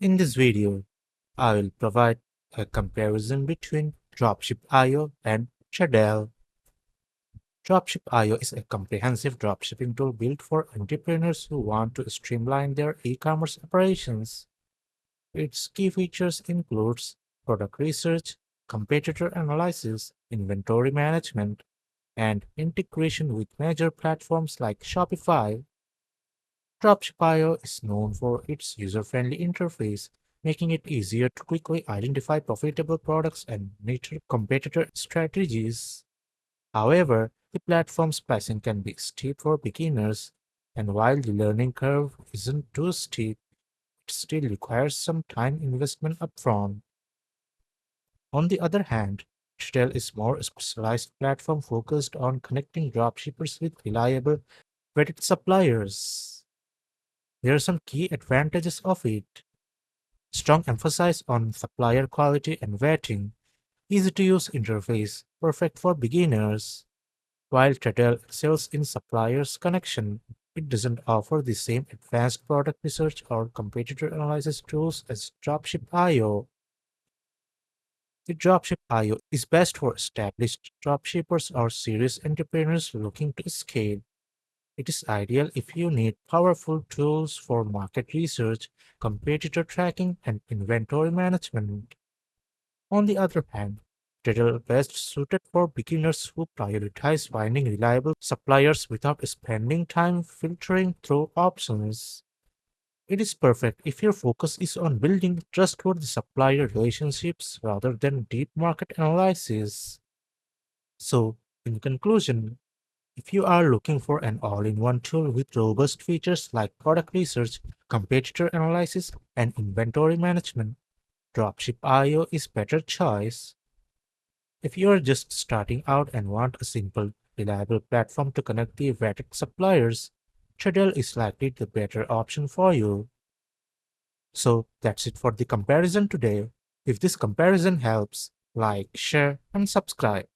In this video, I will provide a comparison between Dropship.io and Tradelle. Dropship.io is a comprehensive dropshipping tool built for entrepreneurs who want to streamline their e-commerce operations. Its key features includes product research, competitor analysis, inventory management, and integration with major platforms like Shopify. Dropship.io is known for its user-friendly interface, making it easier to quickly identify profitable products and monitor competitor strategies. However, the platform's pricing can be steep for beginners, and while the learning curve isn't too steep, it still requires some time investment upfront. On the other hand, Tradelle is more specialized platform focused on connecting dropshippers with reliable, vetted suppliers. There are some key advantages of it. Strong emphasis on supplier quality and vetting, easy to use interface, perfect for beginners. While Tradelle excels in suppliers connection, it doesn't offer the same advanced product research or competitor analysis tools as Dropship.io. The Dropship.io is best for established dropshippers or serious entrepreneurs looking to scale. It is ideal if you need powerful tools for market research, competitor tracking, and inventory management. On the other hand, Tradle best suited for beginners who prioritize finding reliable suppliers without spending time filtering through options. It is perfect if your focus is on building trustworthy supplier relationships rather than deep market analysis. So, in conclusion, if you are looking for an all in one tool with robust features like product research, competitor analysis, and inventory management, Dropship.io is better choice. If you are just starting out and want a simple, reliable platform to connect the vetted suppliers, Tradelle is likely the better option for you. So that's it for the comparison today. If this comparison helps, like, share, and subscribe.